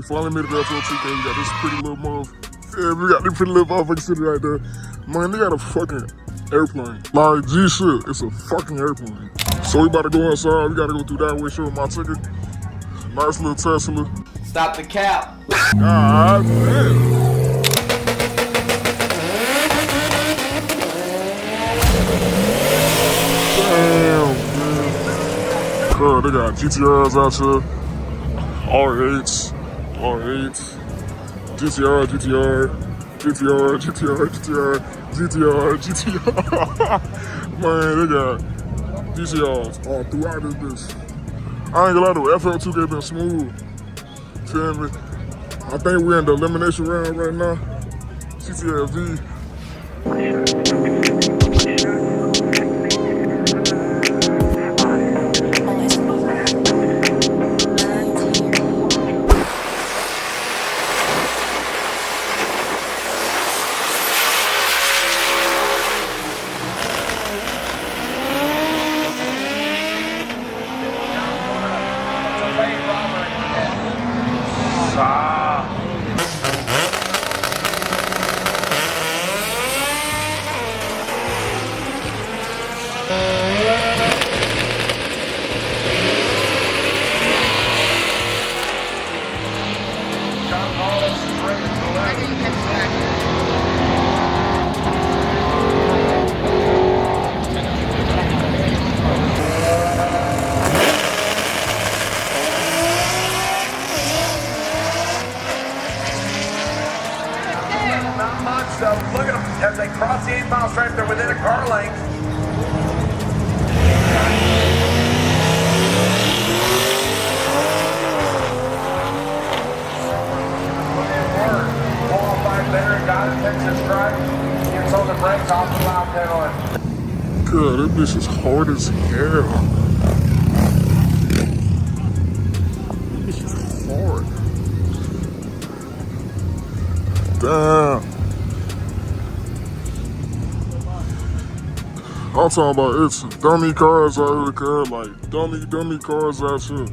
You finally made it there for 2K. You got this pretty little mother. Yeah, we got this pretty little motherfucking city right there. Man, they got a fucking airplane. Like, G shit, it's a fucking airplane. So we about to go inside. We gotta go through that way, show my ticket. Nice little Tesla. Stop the cap. God damn. Damn, man. Cool, they got GTRs out here. R8s, GTR, Man, they got GTRs all throughout this bitch. I ain't gonna lie to you, FL2K been smooth. Feel me? I think we're in the elimination round right now. CTLV. So look at them as they cross the 8-mile stripe. They're within a car length. Qualified better, got it, takes his strike, gets on the brakes, off the loud pedaling. Good, this bitch is hard as hell. This is hard. Damn. I'm talking about it's dummy cars out here, cuz like dummy cars out here.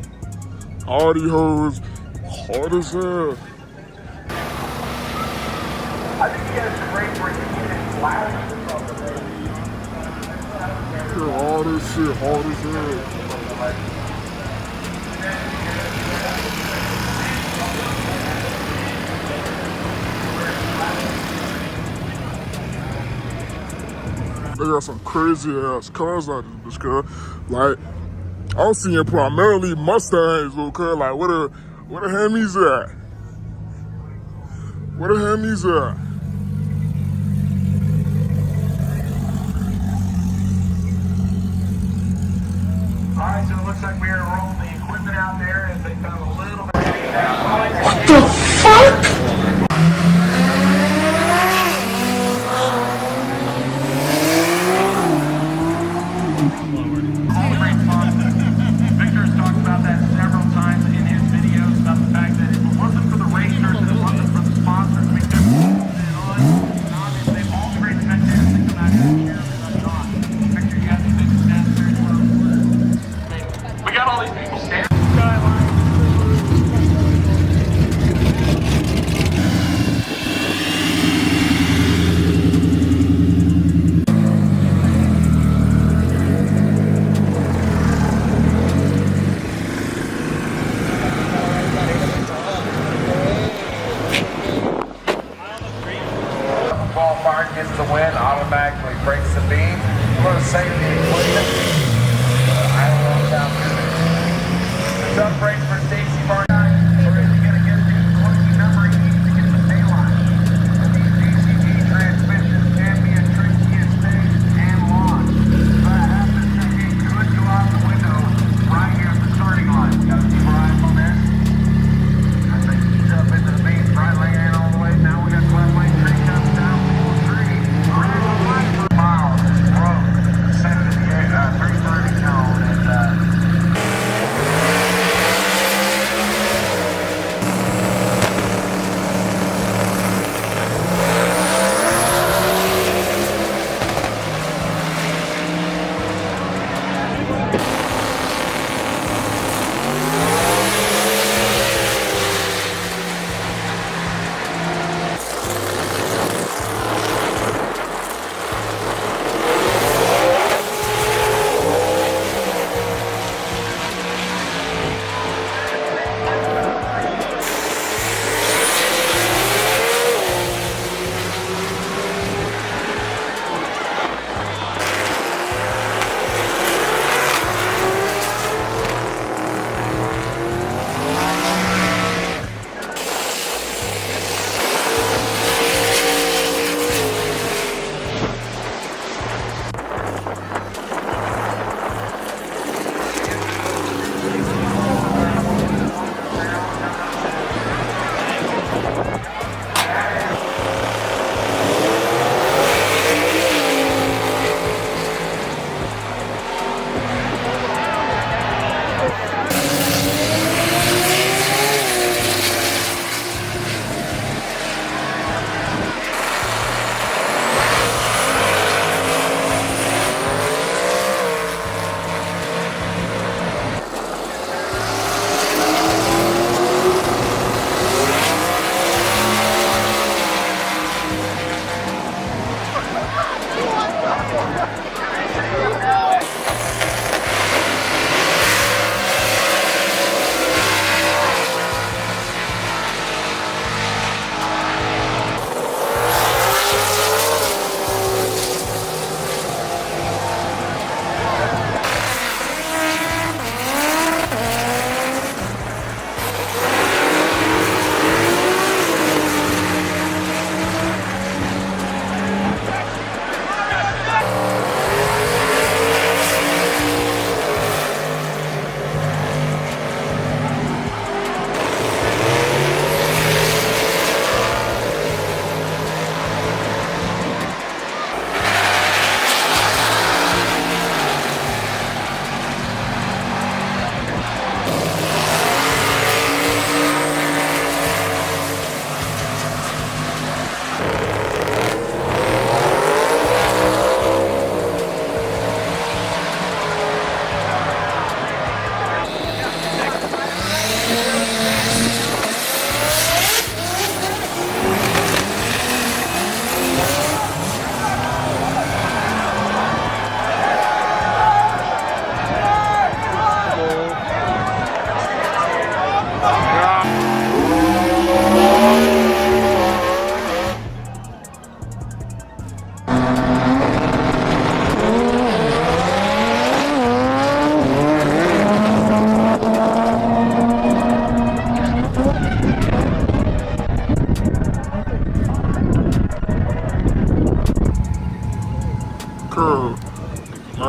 All these hoes hard as hell. I think you guys are great for it flat. All this shit hard as hell. They got some crazy ass cars out this bitch, cuz. Like, I'm seeing primarily Mustangs, though, cuz. Like, where the Hemis at? Where the Hemis at? Alright, so it looks like we are rolling the equipment out there as they found a little bit. What the fuck? Victor's talked about that several times in his videos about the fact that if it wasn't for the racers and it wasn't for the sponsors, we could have obviously they've all been great spectators to come out here and cheer everybody on. Victor, you got to make the stats very well. We got all these people standing.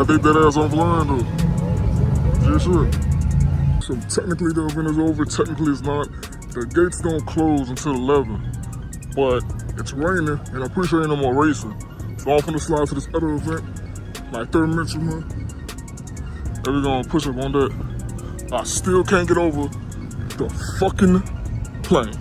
I think that ass on blind though. Just shit. So technically the event is over, technically it's not. The gates don't close until 11. But it's raining and I'm pretty sure ain't no more racing. So I'm finna slide to this other event, like 30 minutes from here. And we're gonna push up on that. I still can't get over the fucking plane.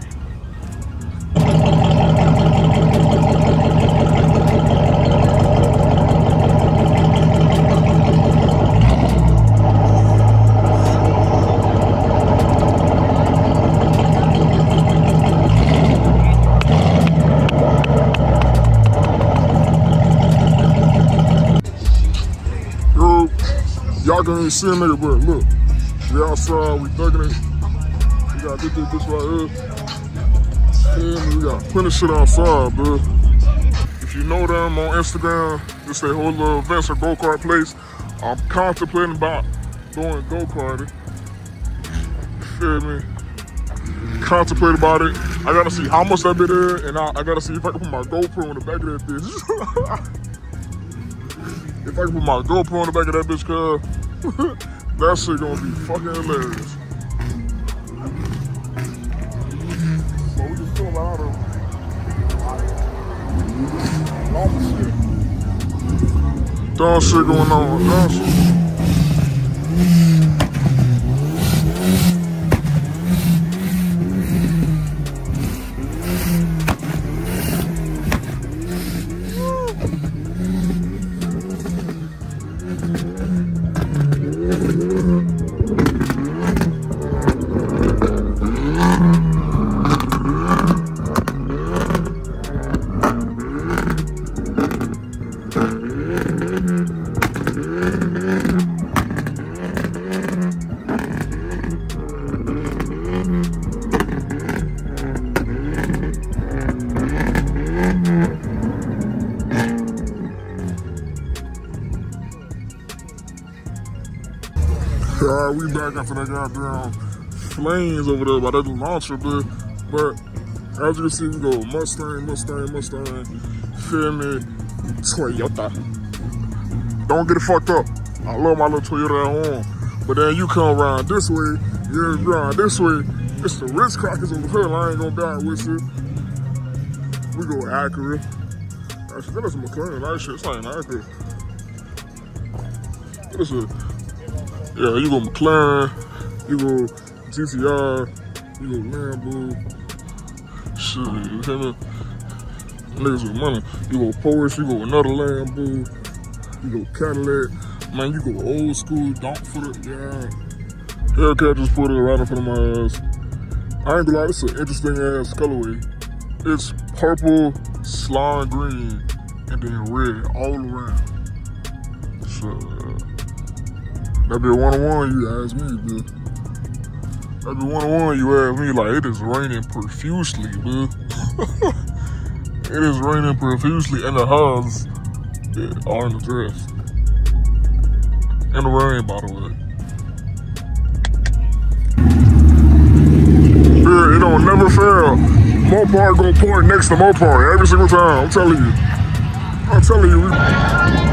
Y'all can even see a nigga, but look, we outside, we thugging it. We got this bitch right here. And we got plenty of shit outside, bro. If you know them on Instagram, just say whole little events or go-kart place. I'm contemplating about doing go-karting. Feel me? Contemplate about it. I gotta see how much that bit is, and I gotta see if I can put my GoPro in the back of that bitch. If I can put my GoPro in the back of that bitch, cuz that shit gonna be fucking hilarious. So we just filming out of normal shit. Dumb shit going on. Dumb shit. Alright, we back after that goddamn flames over there by that launcher, but as you can see, we go Mustang, feel me, Toyota. Don't get it fucked up. I love my little Toyota at home, but then you come around this way, you're around this way, it's the Ritz crackers over here, I ain't gonna die with it. We go Acura. Actually, that is a McLaren, that shit, it's not an Acura. What is it? Yeah, you go McLaren, you go GTR, you go Lambo, shit, you hear me? Niggas with money. You go Porsche, you go another Lambo, you go Cadillac, man, you go old school, don't put it down. Hellcat just put it right in front of my ass. I ain't gonna lie, this is an interesting ass colorway. It's purple, slime green, and then red all around. Shit. That be a one-on-one, you ask me, dude. That be one-on-one, you ask me, like, it is raining profusely, dude. It is raining profusely, and the houses are in the dress. In the rain, by the way. Yeah, it don't never fail. Mopar go park next to Mopar every single time, I'm telling you.